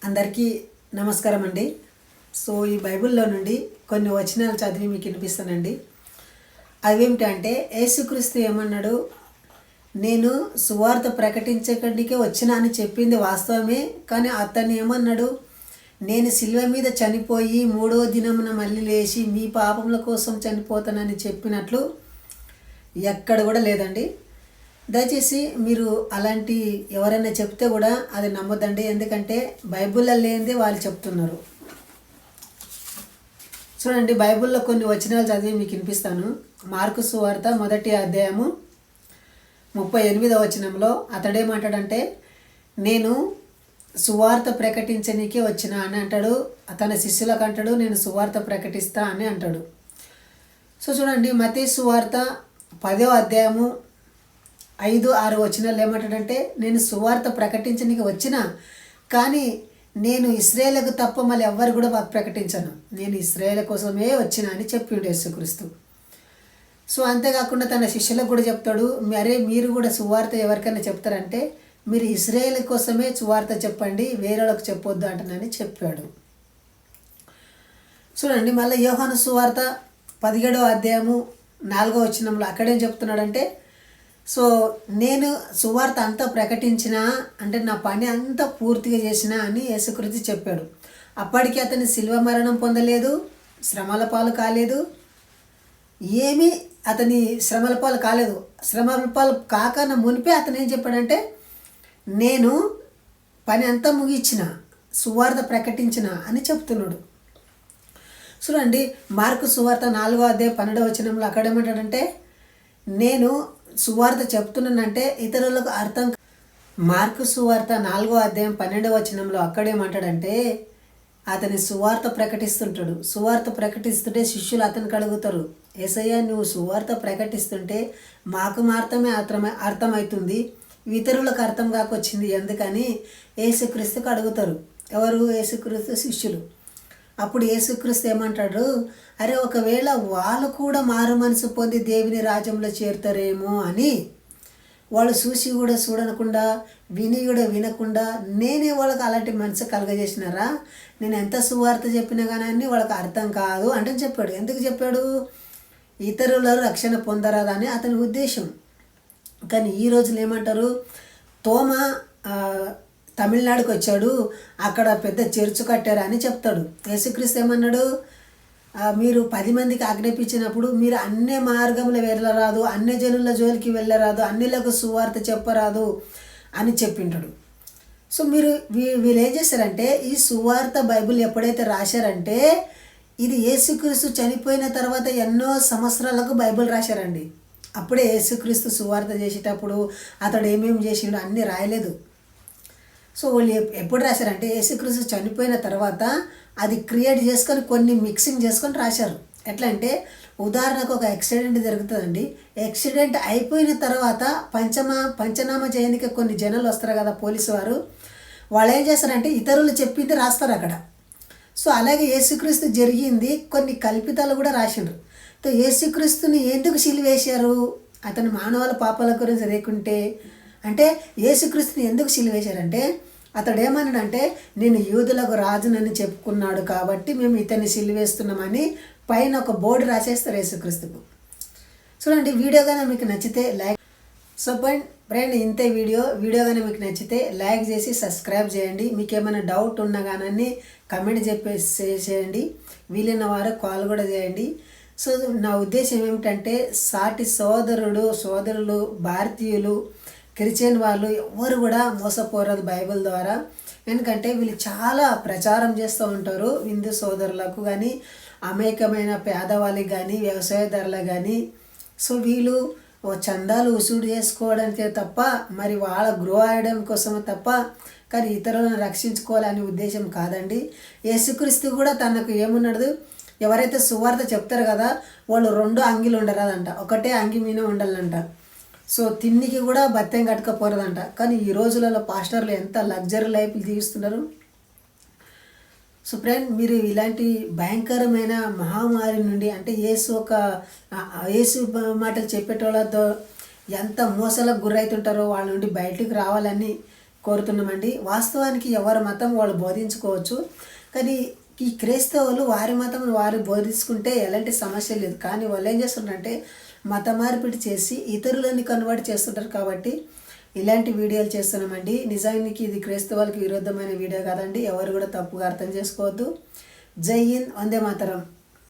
అందరికీ నమస్కారం అండి. సో ఈ బైబిల్లో నుండి కొన్ని వచనాలు చదివి మీకు వినిపిస్తానండి. అవేమిటంటే యేసుక్రీస్తు ఏమన్నాడు, నేను సువార్త ప్రకటించడానికే వచ్చినా అని చెప్పింది వాస్తవమే. కానీ అతను ఏమన్నాడు, నేను సిలువ మీద చనిపోయి మూడవ దినమున మళ్ళీ లేచి మీ పాపముల కోసం చనిపోతానని చెప్పినట్లు ఎక్కడ కూడా లేదండి. దయచేసి మీరు అలాంటి ఎవరైనా చెప్తే కూడా అది నమ్మొద్దండి. ఎందుకంటే బైబిల్లో లేనిదే వాళ్ళు చెప్తున్నారు. చూడండి, బైబిల్లో కొన్ని వచనాలు చదివి మీకు వినిపిస్తాను. మార్కు సువార్త 1వ అధ్యాయము 38వ వచనంలో అతడేమంటాడంటే, నేను సువార్త ప్రకటించనీకే వచ్చిన అని అంటాడు. తన శిష్యులకు అంటాడు, నేను సువార్త ప్రకటిస్తా అని అంటాడు. సో చూడండి, మత్తయి సువార్త 10వ అధ్యాయము 5-6 వచనాలు ఏమంటాడంటే, నేను సువార్త ప్రకటించడానికి వచ్చిన, కానీ నేను ఇశ్రాయేలుకు తప్ప మళ్ళీ ఎవ్వరు కూడా ప్రకటించను, నేను ఇశ్రాయేలు కోసమే వచ్చిన అని చెప్పిండు యేసుక్రీస్తు. సో అంతేకాకుండా తన శిష్యులకు కూడా చెప్తాడు, మరే మీరు కూడా సువార్త ఎవరికైనా చెప్తారంటే మీరు ఇశ్రాయేలు కోసమే సువార్త చెప్పండి, వేరే వాళ్ళకి చెప్పొద్దు అంటున్నానని చెప్పాడు. చూడండి, మళ్ళీ యోహాను సువార్త 17వ అధ్యాయము 4వ వచనంలో అక్కడేం చెప్తున్నాడంటే, సో నేను సువార్త అంతా ప్రకటించిన అంటే నా పని అంతా పూర్తిగా చేసిన అని యేసుక్రీస్తు చెప్పాడు. అప్పటికి అతని శిల్వ మరణం పొందలేదు, శ్రమల పాలు కాలేదు, ఏమీ అతని శ్రమల పాలు కాలేదు. శ్రమల పాలు కాకన్నా మునిపే అతను ఏం చెప్పాడంటే, నేను పని అంతా ముగించిన, సువార్త ప్రకటించిన అని చెప్తున్నాడు. చూడండి, మార్కు సువార్త 4వ అధ్యాయం 12వ వచనంలో అక్కడేమంటాడంటే, నేను సువార్త చెప్తున్నానంటే ఇతరులకు అర్థం. మార్కు సువార్త 4వ అధ్యాయం 12వ వచనంలో అక్కడేమంటాడంటే, అతని సువార్త ప్రకటిస్తుంటాడు. సువార్త ప్రకటిస్తుంటే శిష్యులు అతనికి అడుగుతారు, యేసయ్య నువ్వు సువార్త ప్రకటిస్తుంటే మాకు మాత్రమే అర్థమవుతుంది, ఇతరులకు అర్థం కాకొచ్చింది ఎందుకని యేసుక్రీస్తుకు అడుగుతారు. ఎవరు? యేసుక్రీస్తు శిష్యులు. అప్పుడు యేసుక్రీస్తు ఏమంటాడు, అరే ఒకవేళ వాళ్ళు కూడా మారు మనసు పొంది దేవుని రాజ్యంలో చేరుతారేమో అని, వాళ్ళు చూసి కూడా చూడకుండా విని కూడా వినకుండా నేనే వాళ్ళకి అలాంటి మనసు కలగజేసినారా, నేను ఎంత సువార్త చెప్పినా కానీ వాళ్ళకి అర్థం కాదు అంటే చెప్పాడు. ఎందుకు చెప్పాడు? ఇతరుల రక్షణ పొందరాదని అతని ఉద్దేశం. కానీ ఈ రోజులు ఏమంటారు, తోమ తమిళనాడుకి వచ్చాడు, అక్కడ పెద్ద చర్చ్ కట్టారు అని చెప్తాడు. యేసుక్రీస్తు ఏమన్నాడు, మీరు 10 మందికి ఆజ్ఞాపించినప్పుడు మీరు అన్ని మార్గంలో వెళ్ళరాదు, అన్ని జనుల జోలికి వెళ్ళరాదు, అన్నిలకు సువార్త చెప్పరాదు అని చెప్పింటాడు. సో మీరు వీళ్ళు ఏం చేశారంటే, ఈ సువార్త బైబిల్ ఎప్పుడైతే రాశారంటే ఇది యేసుక్రీస్తు చనిపోయిన తర్వాత ఎన్నో సంవత్సరాలకు బైబిల్ రాశారండి. అప్పుడే యేసుక్రీస్తు సువార్త చేసేటప్పుడు అతడు ఏమేమి చేసిండో అన్నీ రాయలేదు. సో వాళ్ళు ఎప్పుడు రాశారంటే యేసుక్రీస్తు చనిపోయిన తర్వాత అది క్రియేట్ చేసుకొని కొన్ని మిక్సింగ్ చేసుకొని రాశారు. ఎట్లా అంటే ఉదాహరణకు ఒక యాక్సిడెంట్ జరుగుతుందండి, యాక్సిడెంట్ అయిపోయిన తర్వాత పంచనామా చేయడానికి కొన్ని జనాలు వస్తారు కదా పోలీసు వారు, వాళ్ళు ఏం చేస్తారంటే ఇతరులు చెప్పింది రాస్తారు అక్కడ. సో అలాగే యేసుక్రీస్తు జరిగింది కొన్ని కల్పితాలు కూడా రాసిండ్రు. సో యేసుక్రీస్తుని ఎందుకు సిలువేశారు? అతను మానవాళి పాపాల గురించి లేకుంటే అంటే యేసుక్రీస్తుని ఎందుకు సిలువేశారంటే అతడు ఏమన్నాడంటే, నేను యూదులకు రాజునని చెప్పుకున్నాడు కాబట్టి మేము ఇతన్ని సిలువేస్తున్నామని పైన ఒక బోర్డు రాసేస్తారు యేసుక్రీస్తుకు. చూడండి, వీడియో కానీ మీకు నచ్చితే లైక్. సో ఫ్రెండ్ ఇంతే వీడియో కానీ మీకు నచ్చితే లైక్ చేసి సబ్స్క్రైబ్ చేయండి. మీకు ఏమైనా డౌట్ ఉన్నా కానీ కమెంట్ చేయండి, వీలైన వారు కాల్ కూడా చేయండి. సో నా ఉద్దేశం ఏమిటంటే సాటి సోదరులు భారతీయులు క్రిస్టియన్ వాళ్ళు ఎవరు కూడా మోసపోరాదు బైబిల్ ద్వారా. ఎందుకంటే వీళ్ళు చాలా ప్రచారం చేస్తూ ఉంటారు హిందూ సోదరులకు కానీ, అమాయకమైన పేదవాళ్ళకి కానీ, వ్యవసాయదారులకు కానీ. సో వీళ్ళు చందాలు వసూలు చేసుకోవడానికే తప్ప మరి వాళ్ళ గ్రో అయ్యడం కోసమే తప్ప కానీ ఇతరులను రక్షించుకోవాలనే ఉద్దేశం కాదండి. యేసుక్రీస్తు కూడా తనకు ఏమున్నాడు, ఎవరైతే సువార్త చెప్తారు కదా వాళ్ళు 2 అంగీలు ఉండరాదంట, ఒకటే అంగి మీద ఉండాలంట. సో తిన్నికి కూడా బత్తెం కట్టుకపోరదంట. కానీ ఈ రోజులలో పాస్టర్లు ఎంత లగ్జరీ లైఫ్ జీవిస్తున్నారు. సో ఫ్రెండ్, మీరు ఇలాంటి భయంకరమైన మహమ్మారి నుండి అంటే యేసు మాటలు చెప్పేటోళ్ళతో ఎంత మోసాలకు గురవుతుంటారో వాళ్ళ నుండి బయటకు రావాలని కోరుతున్నామండి. వాస్తవానికి ఎవరి మతం వాళ్ళు బోధించుకోవచ్చు, కానీ ఈ క్రైస్తవులు వారి మతం వారు బోధించుకుంటే ఎలాంటి సమస్య లేదు. కానీ వాళ్ళు ఏం చేస్తుంటారంటే మత మార్పిడి చేసి ఇతరులని కన్వర్ట్ చేస్తుంటారు. కాబట్టి ఇలాంటి వీడియోలు చేస్తున్నామండి. నిజానికి ఇది క్రైస్తవులకు విరుద్ధమైన వీడియో కాదండి. ఎవరు కూడా తప్పుగా అర్థం చేసుకోవద్దు. జై హింద్, వందే మాతరం.